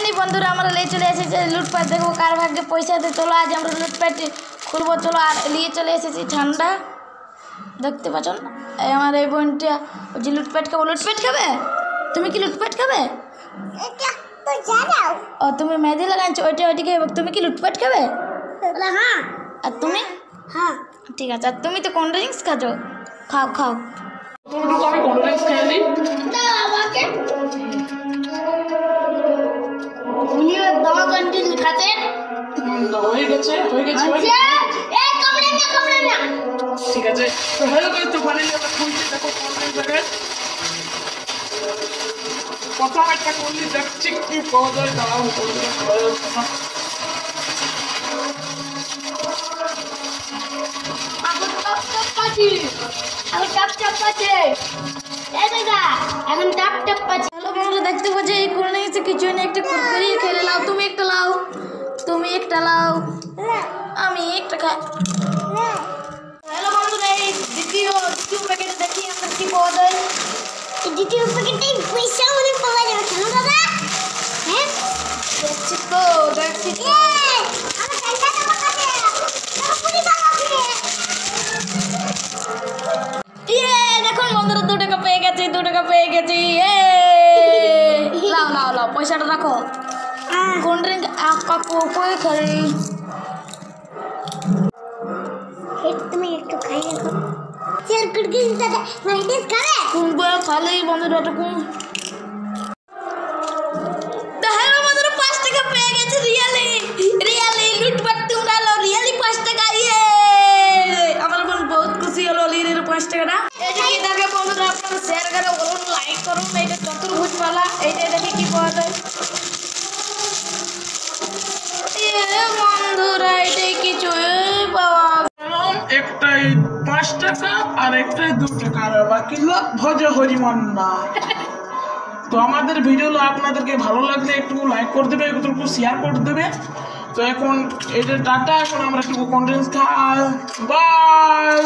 Finally বন্ধুরা আমরা নিয়ে চলে এসেছি লুটপাট দেখবো কার ভাগ্যে পয়সা দিয়ে। চলো আজ আমরা লুটপাট খুলবো। চলো আর নিয়ে চলে এসেছি ঠান্ডা, দেখতে পাচ্ছ না আমার এই বোনটা যে লুটপাট খাবো। লুটপাট খাবে? তুমি কি লুটপাট খাবে? ও তুমি মেহেদি লাগাচ্ছ ওইটা ওইদিকে। তুমি কি লুটপাট খাবে? হ্যাঁ। আর তুমি? হ্যাঁ ঠিক আছে। আর তুমি তো কোল্ড ড্রিঙ্কস খাচ্ছ, খাও খাও। আমি কোল্ড ড্রিঙ্কস খেয়ে নিই। আমাকে উনি দামা কন্টিনিউ খাতে হয়ে গেছে ঠিক আছে। তো হ্যালো গাইস, তো ফাইনালি আমরা খুলছি। দেখো কোল্ড ড্রিঙ্কস প্যাকেট। প্রথম একটা খুললি, দেখছি কি পাওয়া যায়। দাঁড়াও, কোল্ড ড্রিঙ্কস পাওয়া যাচ্ছে না। হ্যালো বন্ধুরা, দেখতে পাচ্ছি এই কোল্ড ড্রিঙ্কসে কিছু নেই, একটা কুরকুরি খেলে নাও। তুমি একটা লাও, তুমি একটা লাও, আমি একটা খাই। হ্যালো বন্ধুরা, এই দ্বিতীয় প্যাকেটে দেখি আমরা কি পাওয়া যায়। দ্বিতীয় প্যাকেটে পয়সা অনেক পাওয়া যাবে কেন দাদা? হ্যাঁ দেখছি তো, দেখছি তো। আমার ঠান্ডা দামা খাতে পুরি বানাবে। দেখুন বন্ধুরা, 2 টাকা পেয়ে গেছি, 2 টাকা পেয়ে গেছি। লাও লাও লাও, পয়সাটা রাখো। কোল্ড ড্রিঙ্ক কাকু কই খাই। তুমি একটু খাই দেখো। চল কুরকুরি দাদা মাইনেস খাবে? কুম্বা খালি বন্ধুরা টুকু। তো হ্যালো বন্ধুরা, 5 টাকা পেয়ে গেছি। রিয়েলি রিয়েলি লুটপাট তোমরা লো, রিয়েলি 5 টাকা। আমার বোন বহুত খুশি হলো লিরের 5 টাকাটা। এই যে কি দেখে বন্ধুরা, আপনারা শেয়ার করুন, লাইক করুন। এইটা চতুর্ভুজ वाला, এইটা দেখি কি পাওয়া যায়। বন্ধুরা এইটা কিছু পাওয়া। একটাই 5 টাকা আর একটাই 2 টাকা, আর বাকি ভজ হরিমান্না। তো আমাদের ভিডিওগুলো আপনাদেরকে ভালো লাগলে একটু লাইক করে দেবে, একটু শেয়ার করে দেবে। তো এখন এটা টাটা, এখন আমরা একটু কন্টেন্ট খাই। বাই।